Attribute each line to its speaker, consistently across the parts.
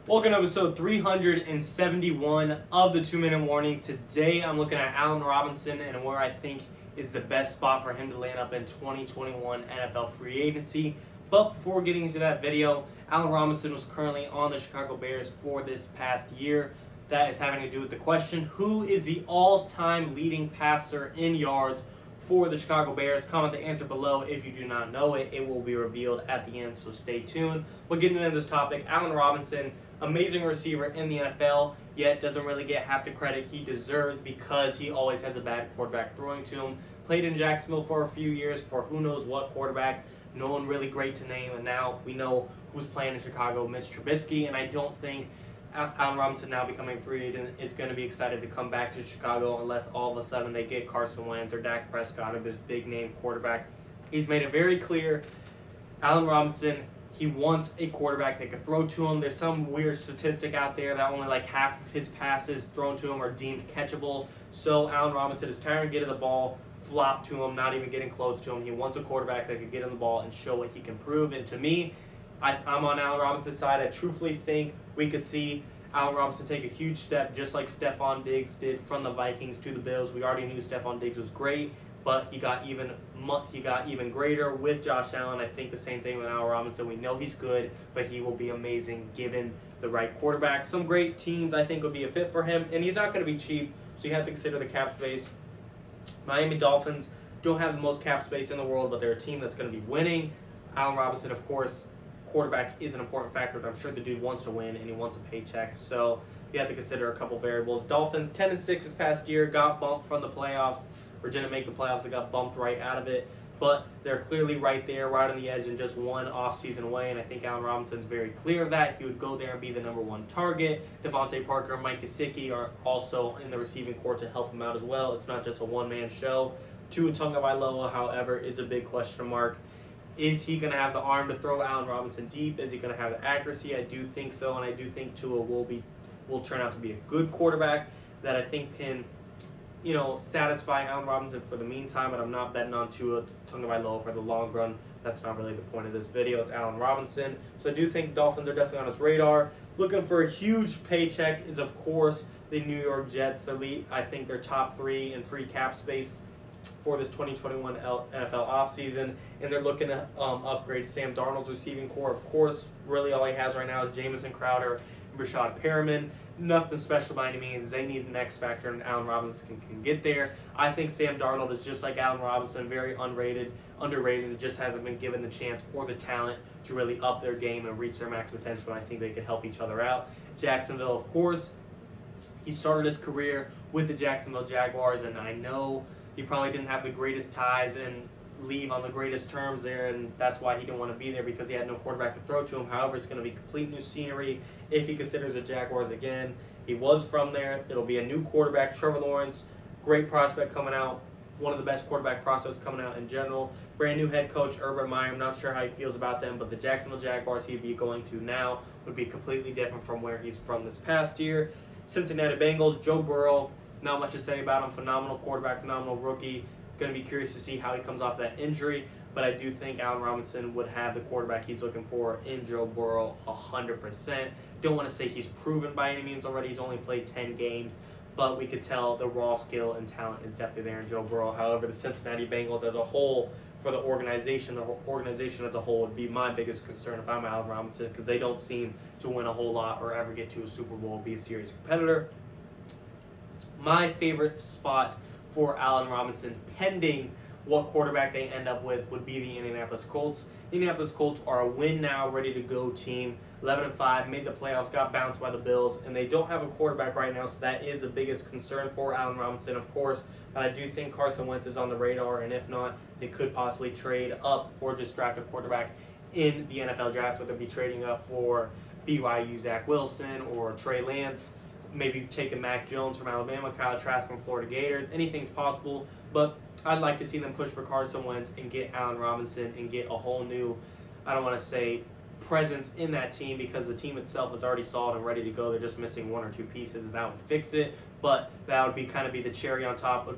Speaker 1: Welcome to episode 371 of the 2-Minute Warning. Today I'm looking at Allen Robinson and where I think is the best spot for him to land up in 2021 NFL free agency. But before getting into that video, Allen Robinson was currently on the Chicago Bears for this past year. That is having to do with the question, who is the all-time leading passer in yards for the Chicago Bears? Comment the answer below if you do not know it. It will be revealed at the end, so stay tuned. But getting into this topic, Allen Robinson, amazing receiver in the NFL, yet doesn't really get half the credit he deserves because he always has a bad quarterback throwing to him. Played in Jacksonville for a few years for who knows what quarterback. No one really great to name, and now we know who's playing in Chicago, Mitch Trubisky, and I don't think Allen Robinson, now becoming free agent, is going to be excited to come back to Chicago unless all of a sudden they get Carson Wentz or Dak Prescott or this big-name quarterback. He's made it very clear, Allen Robinson, he wants a quarterback that can throw to him. There's some weird statistic out there that only like half of his passes thrown to him are deemed catchable. So Allen Robinson is tired of getting the ball flopped to him, not even getting close to him. He wants a quarterback that can get him the ball and show what he can prove. And to me, I'm on Allen Robinson's side. I truthfully think we could see Allen Robinson take a huge step just like Stephon Diggs did from the Vikings to the Bills. We already knew Stephon Diggs was great, but he got even greater with Josh Allen. I think the same thing with Allen Robinson. We know he's good, but he will be amazing given the right quarterback. Some great teams I think would be a fit for him, and he's not going to be cheap, so you have to consider the cap space. Miami Dolphins don't have the most cap space in the world, but they're a team that's going to be winning. Allen Robinson, of course, quarterback is an important factor, but I'm sure the dude wants to win and he wants a paycheck, so you have to consider a couple variables. Dolphins 10-6 this past year, got bumped from the playoffs, or didn't make the playoffs. They got bumped right out of it, but they're clearly right there, right on the edge, and just one off-season away, and I think Allen Robinson's very clear of that. He would go there and be the number one target. Devontae Parker and Mike Gesicki are also in the receiving corps to help him out as well. It's not just a one-man show. Tua Tagovailoa, however, is a big question mark. Is he going to have the arm to throw Allen Robinson deep? Is he going to have the accuracy? I do think so, and I do think Tua will turn out to be a good quarterback that I think can, satisfy Allen Robinson for the meantime, but I'm not betting on Tua Tagovailoa for the long run. That's not really the point of this video. It's Allen Robinson. So I do think Dolphins are definitely on his radar. Looking for a huge paycheck is, of course, the New York Jets. I think they're top 3 in free cap space for this 2021 NFL offseason, and they're looking to upgrade Sam Darnold's receiving core. Of course, really all he has right now is Jamison Crowder and Rashad Perriman. Nothing special by any means. They need an X factor, and Allen Robinson can get there. I think Sam Darnold is just like Allen Robinson, very underrated, and just hasn't been given the chance or the talent to really up their game and reach their max potential. I think they could help each other out. Jacksonville, of course, he started his career with the Jacksonville Jaguars, and I know he probably didn't have the greatest ties and leave on the greatest terms there, and that's why he didn't want to be there, because he had no quarterback to throw to him. However, it's going to be complete new scenery if he considers the Jaguars again. He was from there. It'll be a new quarterback, Trevor Lawrence, great prospect coming out, one of the best quarterback prospects coming out in general. Brand new head coach, Urban Meyer. I'm not sure how he feels about them, but the Jacksonville Jaguars he'd be going to now would be completely different from where he's from this past year. Cincinnati Bengals, Joe Burrow. Not much to say about him. Phenomenal quarterback, phenomenal rookie. Going to be curious to see how he comes off that injury. But I do think Allen Robinson would have the quarterback he's looking for in Joe Burrow 100%. Don't want to say he's proven by any means already. He's only played 10 games. But we could tell the raw skill and talent is definitely there in Joe Burrow. However, the Cincinnati Bengals as a whole, for the organization as a whole would be my biggest concern if I'm Allen Robinson, because they don't seem to win a whole lot or ever get to a Super Bowl, be a serious competitor. My favorite spot for Allen Robinson, pending what quarterback they end up with, would be the Indianapolis Colts. The Indianapolis Colts are a win-now, ready-to-go team. 11-5, made the playoffs, got bounced by the Bills, and they don't have a quarterback right now, so that is the biggest concern for Allen Robinson, of course. But I do think Carson Wentz is on the radar, and if not, they could possibly trade up or just draft a quarterback in the NFL draft, whether it be trading up for BYU Zach Wilson or Trey Lance. Maybe taking Mac Jones from Alabama, Kyle Trask from Florida Gators. Anything's possible, but I'd like to see them push for Carson Wentz and get Allen Robinson and get a whole new, I don't want to say presence in that team, because the team itself is already solid and ready to go. They're just missing one or two pieces, and that would fix it. But that would be kind of be the cherry on top.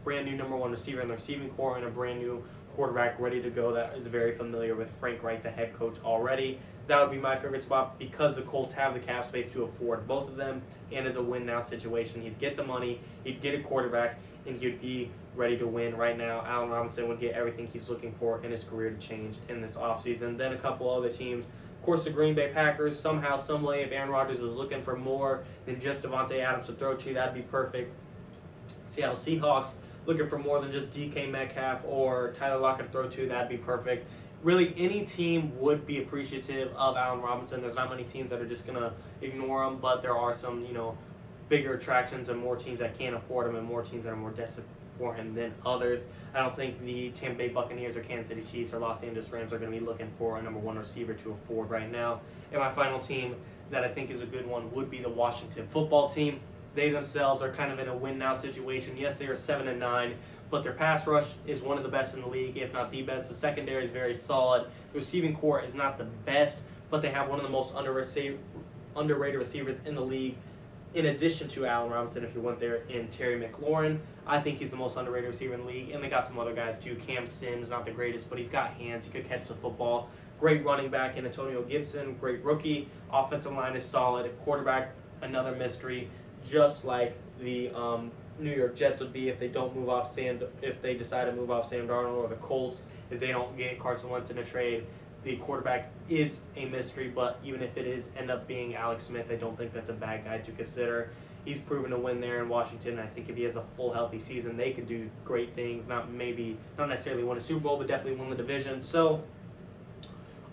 Speaker 1: brand new number one receiver in the receiving core and a brand new quarterback ready to go that is very familiar with Frank Reich, the head coach, already. That would be my favorite spot because the Colts have the cap space to afford both of them, and as a win-now situation, he'd get the money, he'd get a quarterback, and he'd be ready to win right now. Allen Robinson would get everything he's looking for in his career to change in this offseason. Then a couple other teams. Of course, the Green Bay Packers, somehow, some way, if Aaron Rodgers is looking for more than just Devontae Adams to throw to, that'd be perfect. Seattle Seahawks, looking for more than just DK Metcalf or Tyler Lockett to throw to, that'd be perfect. Really, any team would be appreciative of Allen Robinson. There's not many teams that are just going to ignore him, but there are some, bigger attractions and more teams that can't afford him and more teams that are more desperate for him than others. I don't think the Tampa Bay Buccaneers or Kansas City Chiefs or Los Angeles Rams are going to be looking for a number one receiver to afford right now. And my final team that I think is a good one would be the Washington football team. They themselves are kind of in a win-now situation. Yes, they are 7-9, but their pass rush is one of the best in the league, if not the best. The secondary is very solid. The receiving core is not the best, but they have one of the most underrated receivers in the league. In addition to Allen Robinson, if you went there, in Terry McLaurin, I think he's the most underrated receiver in the league. And they got some other guys too. Cam Sims, not the greatest, but he's got hands. He could catch the football. Great running back in Antonio Gibson. Great rookie. Offensive line is solid. Quarterback, another mystery. Just like the New York Jets would be if they decide to move off Sam Darnold, or the Colts if they don't get Carson Wentz in a trade. The quarterback is a mystery, but even if it is end up being Alex Smith, I don't think that's a bad guy to consider. He's proven to win there in Washington. I think if he has a full healthy season, they could do great things. Not necessarily win a Super Bowl, but definitely win the division. So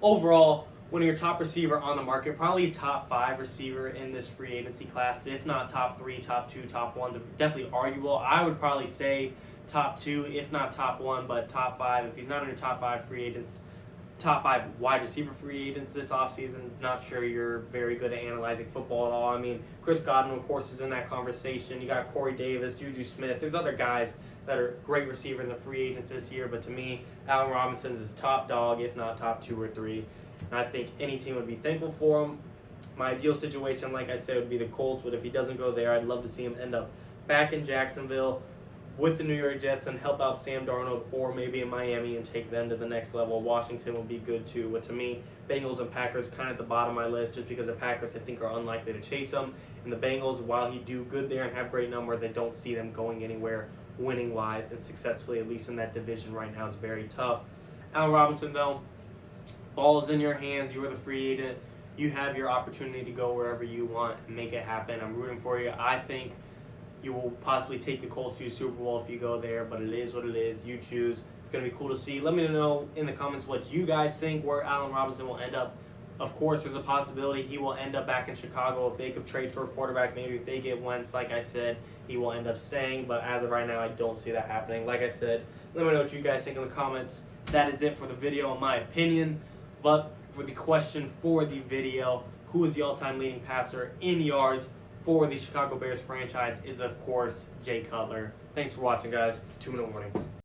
Speaker 1: overall, one of your top receiver on the market, probably top 5 receiver in this free agency class, if not top 3, top 2, top 1. Definitely arguable. I would probably say top 2, if not top 1, but top 5. If he's not in your top 5 free agents, top 5 wide receiver free agents this offseason, not sure you're very good at analyzing football at all. I mean, Chris Godwin, of course, is in that conversation. You got Corey Davis, Juju Smith. There's other guys that are great receivers in the free agents this year, but to me, Allen Robinson is top dog, if not top 2 or 3. And I think any team would be thankful for him. My ideal situation, like I said, would be the Colts, but if he doesn't go there, I'd love to see him end up back in Jacksonville with the New York Jets and help out Sam Darnold, or maybe in Miami and take them to the next level. Washington would be good too. But to me, Bengals and Packers kind of at the bottom of my list, just because the Packers I think are unlikely to chase him. And the Bengals, while he do good there and have great numbers, I don't see them going anywhere winning-wise and successfully, at least in that division right now. It's very tough. Allen Robinson, though, ball's in your hands. You're the free agent. You have your opportunity to go wherever you want and make it happen. I'm rooting for you. I think you will possibly take the Colts to a Super Bowl if you go there, but it is what it is. You choose. It's going to be cool to see. Let me know in the comments what you guys think where Allen Robinson will end up. Of course, there's a possibility he will end up back in Chicago if they could trade for a quarterback. Maybe if they get Wentz, like I said, he will end up staying. But as of right now, I don't see that happening. Like I said, let me know what you guys think in the comments. That is it for the video, in my opinion. But for the question for the video, who is the all-time leading passer in yards for the Chicago Bears franchise, is, of course, Jay Cutler. Thanks for watching, guys. 2-minute warning.